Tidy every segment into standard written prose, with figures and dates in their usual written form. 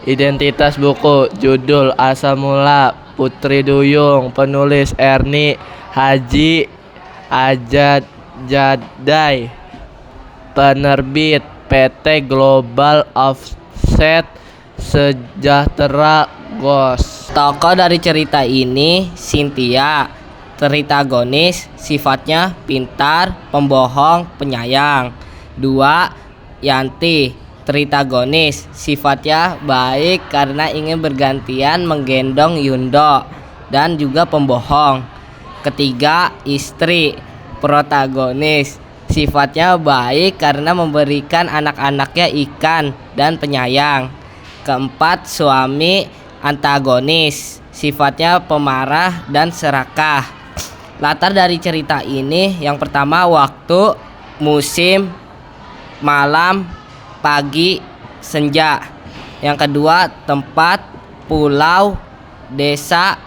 Identitas buku, judul, asal mula, Putri Duyung, penulis Erni Haji Ajadjadai, penerbit PT Global Offset Sejahtera Ghost. Tokoh dari cerita ini Cynthia, tritagonis, sifatnya pintar, pembohong, penyayang. 2. Yanti, tritagonis, sifatnya baik karena ingin bergantian menggendong Yundo dan juga pembohong. Ketiga, istri, protagonis, sifatnya baik karena memberikan anak-anaknya ikan dan penyayang. Keempat, suami, antagonis, sifatnya pemarah dan serakah. Latar dari cerita ini yang pertama waktu, musim, malam, pagi, senja. Yang kedua tempat, pulau, desa,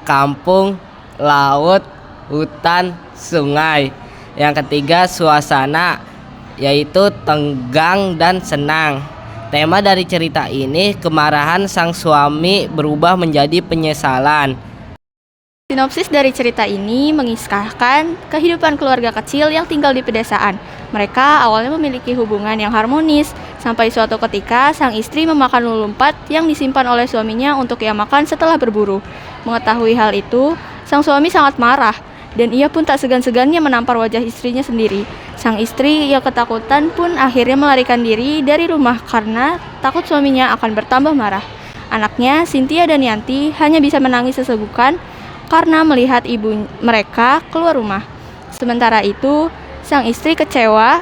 kampung, laut, hutan, sungai. Yang ketiga suasana, yaitu tegang dan senang. Tema dari cerita ini kemarahan sang suami berubah menjadi penyesalan. Sinopsis dari cerita ini mengisahkan kehidupan keluarga kecil yang tinggal di pedesaan. Mereka awalnya memiliki hubungan yang harmonis, sampai suatu ketika sang istri memakan ulumpat yang disimpan oleh suaminya untuk ia makan setelah berburu. Mengetahui hal itu, sang suami sangat marah, dan ia pun tak segan-segannya menampar wajah istrinya sendiri. Sang istri yang ketakutan pun akhirnya melarikan diri dari rumah karena takut suaminya akan bertambah marah. Anaknya, Cynthia dan Yanti, hanya bisa menangis sesegukan karena melihat ibu mereka keluar rumah. Sementara itu, sang istri kecewa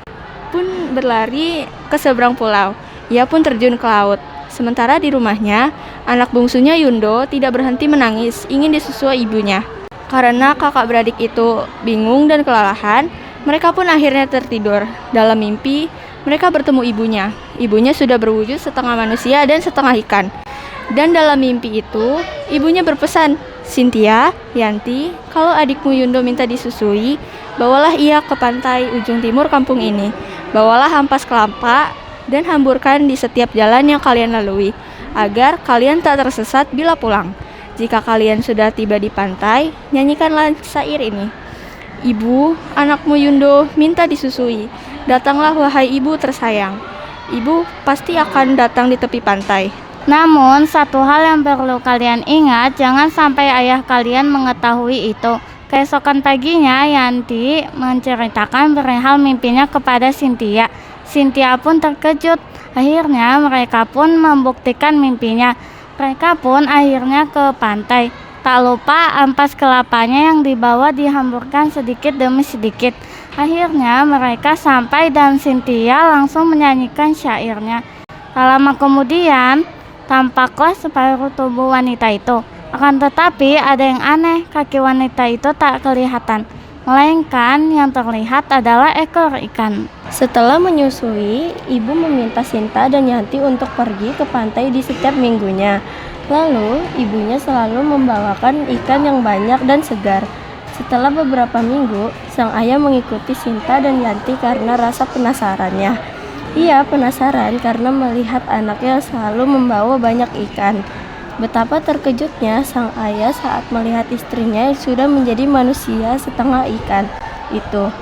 pun berlari ke seberang pulau. Ia pun terjun ke laut. Sementara di rumahnya, anak bungsunya Yundo tidak berhenti menangis, ingin disusui ibunya. Karena kakak beradik itu bingung dan kelelahan, mereka pun akhirnya tertidur. Dalam mimpi, mereka bertemu ibunya. Ibunya sudah berwujud setengah manusia dan setengah ikan. Dan dalam mimpi itu, ibunya berpesan, Cynthia, Yanti, kalau adikmu Yundo minta disusui, bawalah ia ke pantai ujung timur kampung ini. Bawalah ampas kelapa dan hamburkan di setiap jalan yang kalian lalui, agar kalian tak tersesat bila pulang. Jika kalian sudah tiba di pantai, nyanyikanlah syair ini. Ibu, anakmu Yundo minta disusui. Datanglah wahai ibu tersayang. Ibu pasti akan datang di tepi pantai. Namun, satu hal yang perlu kalian ingat, jangan sampai ayah kalian mengetahui itu. Keesokan paginya, Yanti menceritakan perihal mimpinya kepada Cynthia. Cynthia pun terkejut. Akhirnya, mereka pun membuktikan mimpinya. Mereka pun akhirnya ke pantai. Tak lupa ampas kelapanya yang dibawa dihamburkan sedikit demi sedikit. Akhirnya mereka sampai dan Cynthia langsung menyanyikan syairnya. Tak lama kemudian, tampaklah separuh tubuh wanita itu. Akan tetapi ada yang aneh, kaki wanita itu tak kelihatan, melainkan yang terlihat adalah ekor ikan. Setelah menyusui, ibu meminta Sinta dan Yanti untuk pergi ke pantai di setiap minggunya. Lalu, ibunya selalu membawakan ikan yang banyak dan segar. Setelah beberapa minggu, sang ayah mengikuti Sinta dan Yanti karena rasa penasarannya. Ia penasaran karena melihat anaknya selalu membawa banyak ikan. Betapa terkejutnya sang ayah saat melihat istrinya yang sudah menjadi manusia setengah ikan itu.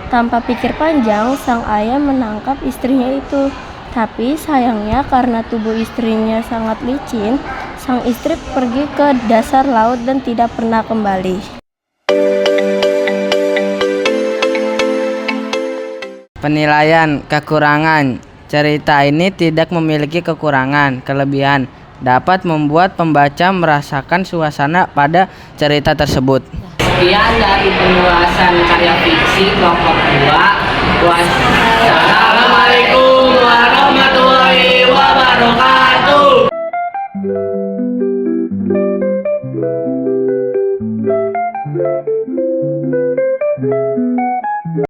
Tanpa pikir panjang, sang ayah menangkap istrinya itu. Tapi sayangnya karena tubuh istrinya sangat licin, sang istri pergi ke dasar laut dan tidak pernah kembali. Penilaian kekurangan. Cerita ini tidak memiliki kekurangan, kelebihan. Dapat membuat pembaca merasakan suasana pada cerita tersebut. Sekian dari penjelasan karya fiksi kelompok 2. Wassalamualaikum warahmatullahi wabarakatuh.